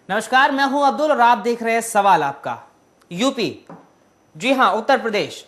नमस्कार, मैं हूं अब्दुल और आप देख रहे हैं सवाल आपका। यूपी, जी हां, उत्तर प्रदेश।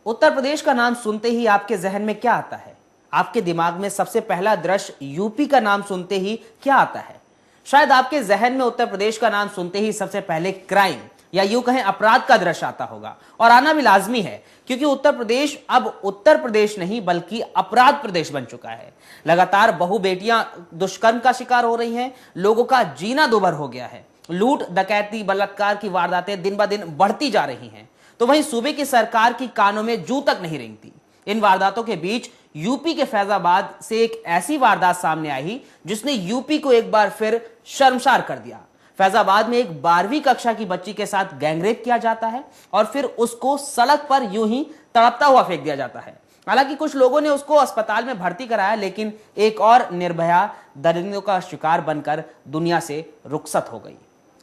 उत्तर प्रदेश का नाम सुनते ही आपके जहन में क्या आता है? आपके दिमाग में सबसे पहला दृश्य यूपी का नाम सुनते ही क्या आता है? शायद आपके जहन में उत्तर प्रदेश का नाम सुनते ही सबसे पहले क्राइम या यूं कहें अपराध का दृश्य आता होगा, और आना भी लाजमी है क्योंकि उत्तर प्रदेश अब उत्तर प्रदेश नहीं बल्कि अपराध प्रदेश बन चुका है। लगातार बहु बेटियां दुष्कर्म का शिकार हो रही हैं, लोगों का जीना दुभर हो गया है, लूट डकैती बलात्कार की वारदातें दिन ब दिन बढ़ती जा रही हैं, तो वहीं सूबे की सरकार की कानों में जू तक नहीं रेंगती। इन वारदातों के बीच यूपी के फैजाबाद से एक ऐसी वारदात सामने आई जिसने यूपी को एक बार फिर शर्मसार कर दिया। फैजाबाद में एक 12वीं कक्षा की बच्ची के साथ गैंगरेप किया जाता है और फिर उसको सड़क पर यूं ही तड़पता हुआ फेंक दिया जाता है। हालांकि कुछ लोगों ने उसको अस्पताल में भर्ती कराया, लेकिन एक और निर्भया दरिंदों का शिकार बनकर दुनिया से रुखसत हो गई।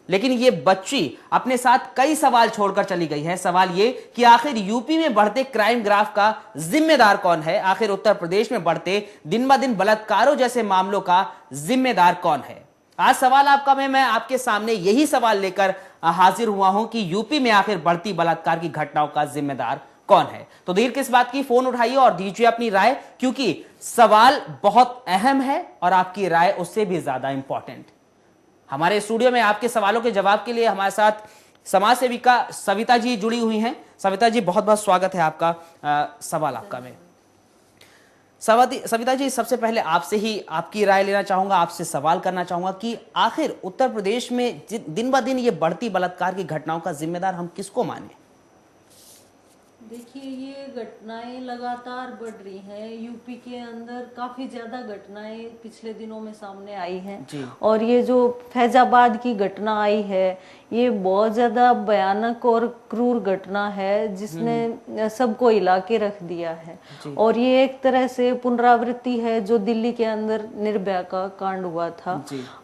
लेकिन ये बच्ची अपने साथ कई सवाल छोड़कर चली गई है। सवाल ये कि आखिर यूपी में बढ़ते क्राइम ग्राफ का जिम्मेदार कौन है? आखिर उत्तर प्रदेश में बढ़ते दिन ब दिन बलात्कारों जैसे मामलों का जिम्मेदार कौन है? आज सवाल आपका में मैं आपके सामने यही सवाल लेकर हाजिर हुआ हूं कि यूपी में आखिर बढ़ती बलात्कार की घटनाओं का जिम्मेदार कौन है। तो देर किस बात की, फोन उठाइए और दीजिए अपनी राय, क्योंकि सवाल बहुत अहम है और आपकी राय उससे भी ज्यादा इंपॉर्टेंट। हमारे स्टूडियो में आपके सवालों के जवाब के लिए हमारे साथ समाज सेविका सविता जी जुड़ी हुई हैं। सविता जी, बहुत बहुत स्वागत है आपका सवाल आपका में। सविता जी, सबसे पहले आपसे ही आपकी राय लेना चाहूंगा, आपसे सवाल करना चाहूंगा कि आखिर उत्तर प्रदेश में दिन ब दिन ये बढ़ती बलात्कार की घटनाओं का जिम्मेदार हम किसको माने? देखिए, ये घटनाएं लगातार बढ़ रही हैं। यूपी के अंदर काफी ज्यादा घटनाएं पिछले दिनों में सामने आई हैं और ये जो फैजाबाद की घटना आई है ये बहुत ज्यादा भयानक और क्रूर घटना है जिसने सबको हिला के रख दिया है। और ये एक तरह से पुनरावृत्ति है जो दिल्ली के अंदर निर्भया का कांड हुआ था।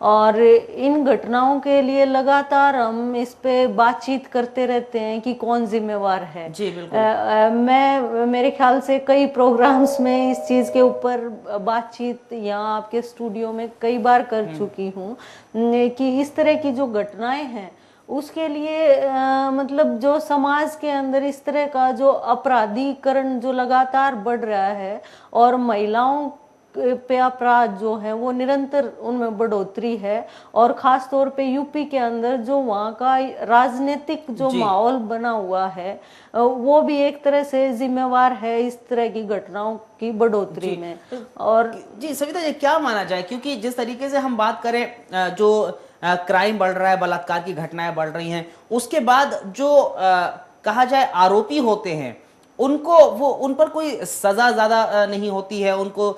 और इन घटनाओं के लिए लगातार हम इस पे बातचीत करते रहते हैं कि कौन जिम्मेवार है। जी बिल्कुल। मैं मेरे ख्याल से कई प्रोग्राम्स में इस चीज के ऊपर बातचीत यहाँ आपके स्टूडियो में कई बार कर चुकी हूँ कि इस तरह की जो घटनाएं हैं उसके लिए मतलब जो समाज के अंदर इस तरह का जो अपराधीकरण जो लगातार बढ़ रहा है और महिलाओं पे अपराध जो है वो निरंतर उनमें बढ़ोतरी है। और खास तौर पे यूपी के अंदर जो वहाँ का राजनीतिक जो माहौल बना हुआ है वो भी एक तरह से जिम्मेवार है इस तरह की घटनाओं की बढ़ोतरी में। और जी सविता जी, क्या माना जाए, क्योंकि जिस तरीके से हम बात करें जो क्राइम बढ़ रहा है, बलात्कार की घटनाएं बढ़ रही हैं, उसके बाद जो कहा जाए आरोपी होते हैं उनको उन पर कोई सजा ज्यादा नहीं होती है, उनको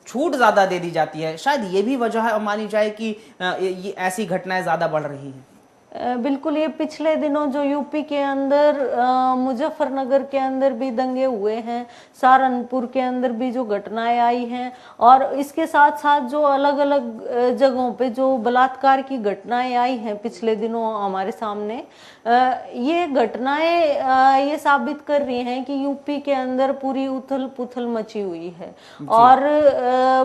छूट ज्यादा दे दी जाती है। शायद ये भी वजह मानी जाए कि ये ऐसी घटनाएं ज्यादा बढ़ रही हैं। बिल्कुल, ये पिछले दिनों जो यूपी के अंदर मुजफ्फरनगर के अंदर भी दंगे हुए हैं, सहारनपुर के अंदर भी जो घटनाएं आई हैं और इसके साथ साथ जो अलग अलग जगहों पे जो बलात्कार की घटनाएं आई हैं पिछले दिनों हमारे सामने, ये घटनाएं ये साबित कर रही हैं कि यूपी के अंदर पूरी उथल पुथल मची हुई है और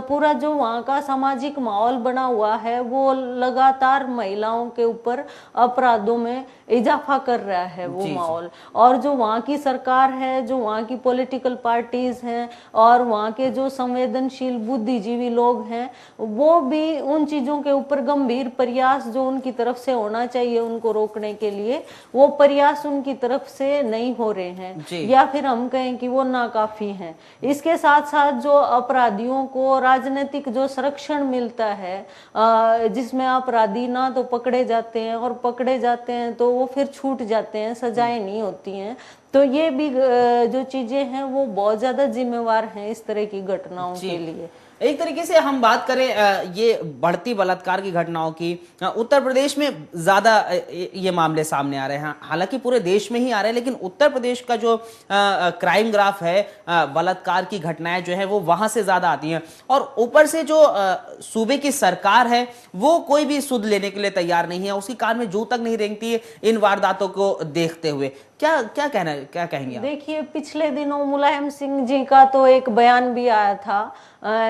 पूरा जो वहाँ का सामाजिक माहौल बना हुआ है वो लगातार महिलाओं के ऊपर अपराधों में इजाफा कर रहा है वो माहौल। और जो वहाँ की सरकार है, जो वहाँ की पॉलिटिकल पार्टीज हैं और वहाँ के जो संवेदनशील बुद्धिजीवी लोग हैं वो भी उन चीजों के ऊपर गंभीर प्रयास जो उनकी तरफ से होना चाहिए उनको रोकने के लिए, वो प्रयास उनकी तरफ से नहीं हो रहे हैं या फिर हम कहें कि वो नाकाफी हैं। इसके साथ साथ जो अपराधियों को राजनीतिक जो संरक्षण मिलता है जिसमें अपराधी ना तो पकड़े जाते हैं और पकड़े जाते हैं तो वो फिर छूट जाते हैं, सजाएं नहीं होती हैं, तो ये भी जो चीजें हैं वो बहुत ज्यादा जिम्मेवार हैं इस तरह की घटनाओं के लिए। एक तरीके से हम बात करें ये बढ़ती बलात्कार की घटनाओं की, उत्तर प्रदेश में ज्यादा ये मामले सामने आ रहे हैं। हालांकि पूरे देश में ही आ रहे हैं, लेकिन उत्तर प्रदेश का जो क्राइम ग्राफ है, बलात्कार की घटनाएं जो है वो वहां से ज्यादा आती हैं। और ऊपर से जो सूबे की सरकार है वो कोई भी सुध लेने के लिए तैयार नहीं है, उसकी कान में जू तक नहीं रेंगती है इन वारदातों को देखते हुए। क्या कहेंगे आप? देखिए, पिछले दिनों मुलायम सिंह जी का तो एक बयान भी आया था,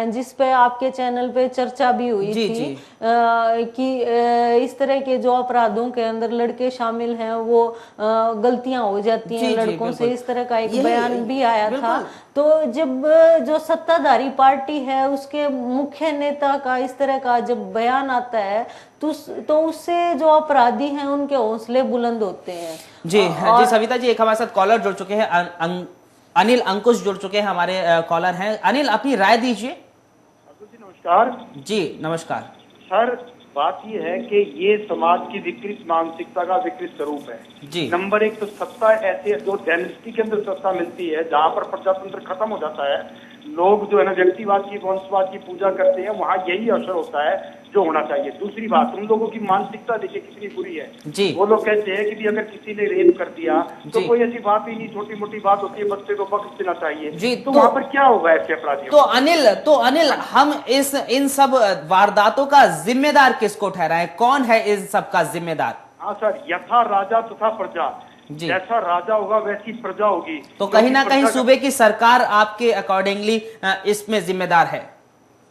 जिस पे आपके चैनल पे चर्चा भी हुई जी थी, जी कि इस तरह के जो अपराधों के अंदर लड़के शामिल हैं वो गलतियां हो जाती हैं जी जी लड़कों से, बिल्कुल। इस तरह का एक यही बयान भी आया था। बिल्कुल। तो जब जो सत्ताधारी पार्टी है उसके मुख्य नेता का इस तरह का जब बयान आता है तो उससे जो अपराधी हैं उनके हौसले बुलंद होते हैं। जी जी और सविता जी, एक हमारे साथ कॉलर जुड़ चुके हैं, अनिल अंकुश जुड़ चुके हैं, हमारे कॉलर हैं। अनिल, अपनी राय दीजिए। जी नमस्कार। जी नमस्कार। सर, बात ये है कि ये समाज की विकृत मानसिकता का विकृत स्वरूप है। जी नंबर एक तो सत्ता ऐसे जो डायनेस्टी के अंदर सत्ता मिलती है जहाँ पर प्रजातंत्र खत्म हो जाता है, लोग जो है ना व्यक्तिवाद की वंशवाद की पूजा करते हैं, वहाँ यही असर होता है जो होना चाहिए। दूसरी बात, उन लोगों की मानसिकता देखिए कितनी बुरी है। जी वो लोग कहते हैं कि भी अगर किसी ने रेप कर दिया तो जी। कोई ऐसी बात ही नहीं, छोटी मोटी बात होती है, बच्चे को बख्श देना चाहिए। जी, तो वहाँ पर क्या होगा ऐसे अपराधियों तो को? अनिल, हम इन सब वारदातों का जिम्मेदार किसको ठहराएं? कौन है इन सब का जिम्मेदार? हाँ सर, यथा राजा तथा प्रजा, जी। जैसा राजा होगा वैसी प्रजा होगी। तो कहीं ना क्योंकि कहीं प्रजा सूबे की सरकार आपके अकॉर्डिंगली इसमें जिम्मेदार है।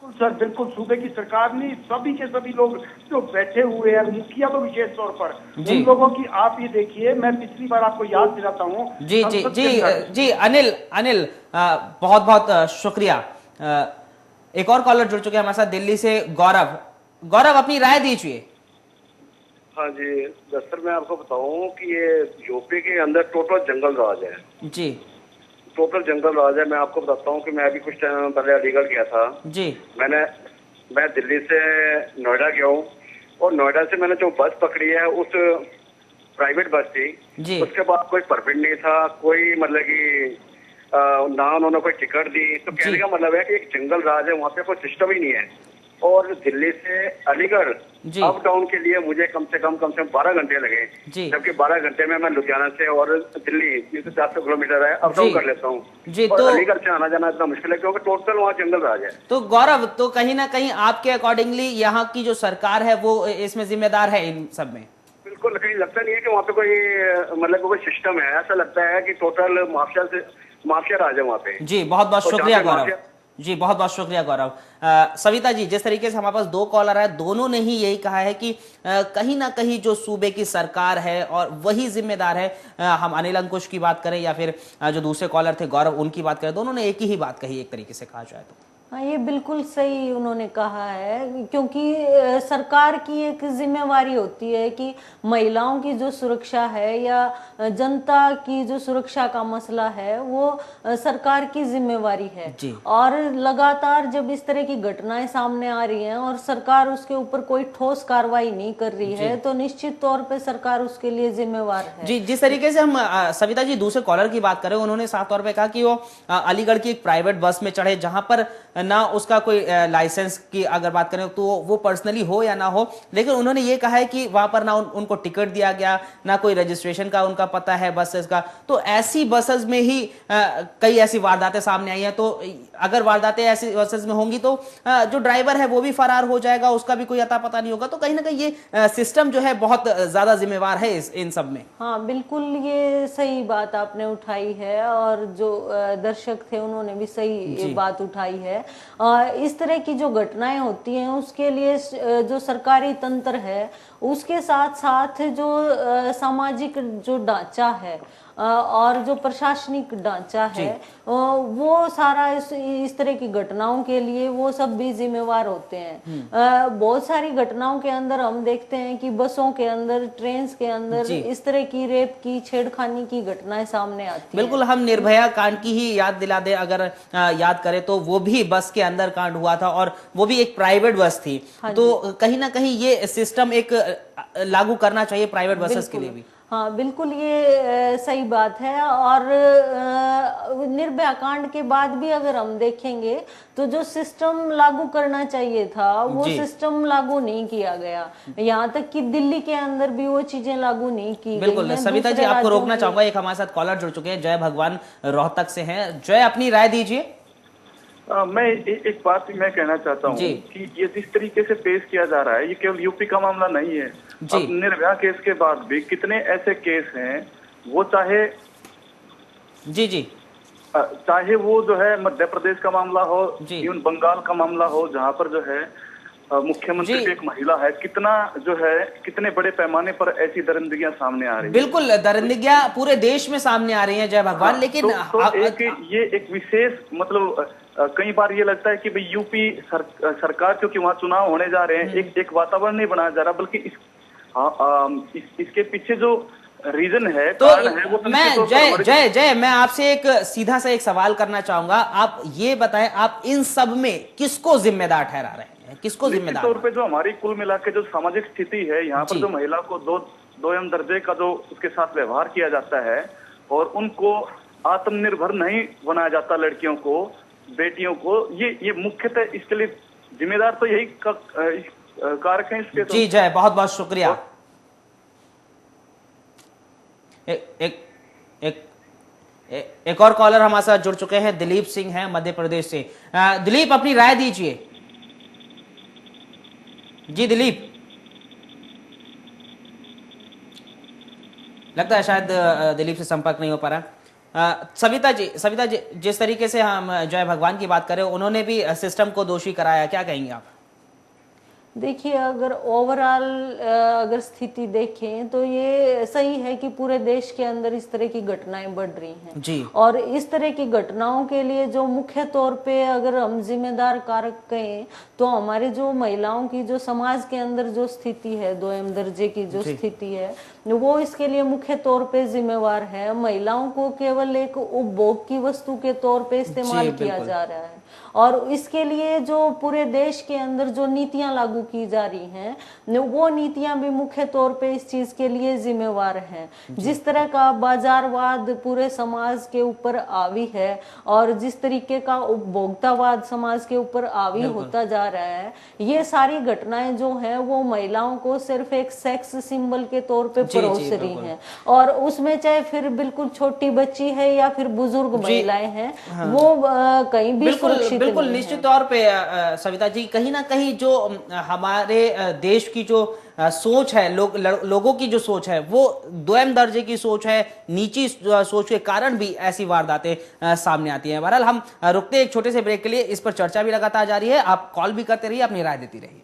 बिल्कुल सर, बिल्कुल सूबे की सरकार नहीं, सभी के सभी लोग जो बैठे हुए हैं, मुखिया तो विशेष तौर पर, जी। उन लोगों की आप ये देखिए, मैं पिछली बार आपको याद दिलाता हूँ। जी जी जी जी अनिल, बहुत बहुत शुक्रिया। एक और कॉलर जुड़ चुके हैं हमारे साथ दिल्ली से, गौरव। गौरव, अपनी राय दीजिए। हाँ जी सर, मैं आपको बताऊं कि ये यूपी के अंदर टोटल जंगल राज है। जी टोटल जंगल राज है। मैं आपको बताता हूँ कि मैं अभी कुछ टाइम पहले अलीगढ़ गया था। जी मैं दिल्ली से नोएडा गया हूँ, और नोएडा से मैंने जो बस पकड़ी है उस प्राइवेट बस थी जी। उसके बाद कोई परमिट नहीं था, कोई मतलब कि ना उन्होंने कोई टिकट दी। तो कहने का मतलब है कि एक जंगल राज है, वहाँ पे कोई सिस्टम ही नहीं है। और दिल्ली से अलीगढ़ अप डाउन के लिए मुझे कम से कम 12 घंटे लगे, जबकि 12 घंटे में मैं लुधियाना से और दिल्ली 400 किलोमीटर है, अप डाउन कर लेता हूँ। और तो अलीगढ़ से आना जाना इतना मुश्किल है क्योंकि टोटल वहाँ जंगल राज है। तो गौरव, तो कहीं ना कहीं आपके अकॉर्डिंगली यहाँ की जो सरकार है वो इसमें जिम्मेदार है इन सब में? बिल्कुल, कहीं लगता नहीं है कि वहाँ पे कोई मतलब कोई सिस्टम है। ऐसा लगता है कि टोटल माफिया राज है वहाँ पे। जी बहुत बहुत शुक्रिया गौरव। जी बहुत बहुत शुक्रिया गौरव। सविता जी, जिस तरीके से हमारे पास दो कॉलर है, दोनों ने ही यही कहा है कि कहीं ना कहीं जो सूबे की सरकार है और वही जिम्मेदार है। हम अनिल अंकुश की बात करें या फिर जो दूसरे कॉलर थे गौरव, उनकी बात करें, दोनों ने एक ही बात कही, एक तरीके से कहा जाए तो। हाँ, ये बिल्कुल सही उन्होंने कहा है, क्योंकि सरकार की एक जिम्मेवारी होती है कि महिलाओं की जो सुरक्षा है या जनता की जो सुरक्षा का मसला है वो सरकार की जिम्मेवारी है। और लगातार जब इस तरह की घटनाएं सामने आ रही हैं और सरकार उसके ऊपर कोई ठोस कार्रवाई नहीं कर रही है तो निश्चित तौर पे सरकार उसके लिए जिम्मेवार है। जी, जिस तरीके से हम सविता जी दूसरे कॉलर की बात करें, उन्होंने साफ तौर पे कहा कि वो अलीगढ़ की एक प्राइवेट बस में चढ़े जहां पर ना उसका कोई लाइसेंस की अगर बात करें तो वो पर्सनली हो या ना हो, लेकिन उन्होंने ये कहा है कि वहां पर ना उनको टिकट दिया गया, ना कोई रजिस्ट्रेशन का उनका पता है बसेस का। तो ऐसी बसेस में ही कई ऐसी वारदातें सामने आई हैं। तो अगर वारदातें ऐसी बसेस में होंगी तो जो ड्राइवर है वो भी फरार हो जाएगा, उसका भी कोई अता पता नहीं होगा। तो कहीं ना कहीं ये सिस्टम जो है बहुत ज्यादा जिम्मेवार है इन सब में। हाँ बिल्कुल, ये सही बात आपने उठाई है और जो दर्शक थे उन्होंने भी सही बात उठाई है। इस तरह की जो घटनाएं होती हैं उसके लिए जो सरकारी तंत्र है उसके साथ साथ जो सामाजिक जो ढांचा है और जो प्रशासनिक ढांचा है वो सारा इस तरह की घटनाओं के लिए वो सब भी जिम्मेवार होते हैं। बहुत सारी घटनाओं के अंदर हम देखते हैं कि बसों के अंदर, ट्रेन के अंदर इस तरह की रेप की, छेड़खानी की घटनाएं सामने आती हैं। बिल्कुल, हम निर्भया कांड की ही याद दिला दे अगर याद करें तो वो भी बस के अंदर कांड हुआ था और वो भी एक प्राइवेट बस थी। तो कहीं ना कहीं ये सिस्टम एक लागू करना चाहिए प्राइवेट बसेस के लिए भी। हाँ बिल्कुल, ये सही बात है। और निर्भया कांड के बाद भी अगर हम देखेंगे तो जो सिस्टम लागू करना चाहिए था वो सिस्टम लागू नहीं किया गया। यहाँ तक कि दिल्ली के अंदर भी वो चीजें लागू नहीं की गई। बिल्कुल सविता जी, आपको रोकना चाहूंगा, एक हमारे साथ कॉलर जुड़ चुके हैं, जय भगवान रोहतक से हैं। जय, अपनी राय दीजिए। मैं एक बात मैं कहना चाहता हूँ कि ये जिस तरीके से पेश किया जा रहा है ये केवल यूपी का मामला नहीं है। अब निर्भया केस के बाद भी कितने ऐसे केस हैं वो चाहे जी चाहे वो जो है मध्य प्रदेश का मामला हो, जी। इवन बंगाल का मामला हो, जहां पर जो है मुख्यमंत्री जी। भी एक महिला है, कितना जो है कितने बड़े पैमाने पर ऐसी दरिंदगियां सामने आ रही है। बिल्कुल, दरिंदगियां पूरे देश में सामने आ रही हैं जय भगवान। हाँ, लेकिन ये एक विशेष मतलब कई बार ये लगता है कि भाई यूपी सरकार क्योंकि वहाँ चुनाव होने जा रहे हैं, एक वातावरण नहीं बनाया जा रहा, बल्कि इसके पीछे जो रीजन है, तो कारण है, वो मैं जय मैं आपसे एक सीधा सा एक सवाल करना चाहूंगा। आप ये बताएं, आप इन सब में किसको जिम्मेदार ठहरा रहे हैं, किसको निश्चित जिम्मेदार? तौर पे जो हमारी कुल मिला के जो सामाजिक स्थिति है, यहाँ पर जी। जो महिला को दो एवं दर्जे का जो उसके साथ व्यवहार किया जाता है और उनको आत्मनिर्भर नहीं बनाया जाता, लड़कियों को, बेटियों को, ये मुख्यतः इसके लिए जिम्मेदार तो यही कारक है इसके। जी जय, बहुत बहुत शुक्रिया। एक और कॉलर हमारे साथ जुड़ चुके हैं, दिलीप सिंह हैं मध्य प्रदेश से। दिलीप, अपनी राय दीजिए। जी दिलीप, लगता है शायद दिलीप से संपर्क नहीं हो पा रहा। सविता जी, जिस तरीके से हम जय भगवान की बात करें, उन्होंने भी सिस्टम को दोषी कराया, क्या कहेंगे आप? देखिए, अगर ओवरऑल अगर स्थिति देखें तो ये सही है कि पूरे देश के अंदर इस तरह की घटनाएं बढ़ रही हैं जी। और इस तरह की घटनाओं के लिए जो मुख्य तौर पे अगर हम जिम्मेदार कारक कहें तो हमारे जो महिलाओं की जो समाज के अंदर जो स्थिति है, दो एम दर्जे की जो स्थिति है, वो इसके लिए मुख्य तौर पे जिम्मेवार है। महिलाओं को केवल एक उपभोग की वस्तु के तौर पे इस्तेमाल किया जा रहा है और इसके लिए जो पूरे देश के अंदर जो नीतियां लागू की जा रही हैं, वो नीतियां भी मुख्य तौर पे इस चीज के लिए जिम्मेवार हैं। जिस तरह का बाजारवाद पूरे समाज के ऊपर हावी है और जिस तरीके का उपभोक्तावाद समाज के ऊपर हावी होता जा रहा है, ये सारी घटनाएं जो हैं वो महिलाओं को सिर्फ एक सेक्स सिंबल के तौर पे परोस रही हैं और उसमें चाहे फिर बिल्कुल छोटी बच्ची है या फिर बुजुर्ग महिलाएं हैं, वो कहीं भी सुरक्षित बिल्कुल निश्चित तौर पे सविता जी, कहीं ना कहीं जो हमारे देश की जो सोच है, लोगों की जो सोच है, वो दोयम दर्जे की सोच है, नीची सोच के कारण भी ऐसी वारदातें सामने आती हैं। बहरहाल हम रुकते एक छोटे से ब्रेक के लिए, इस पर चर्चा भी लगातार जारी है। आप कॉल भी करते रहिए, अपनी राय देती रहिए।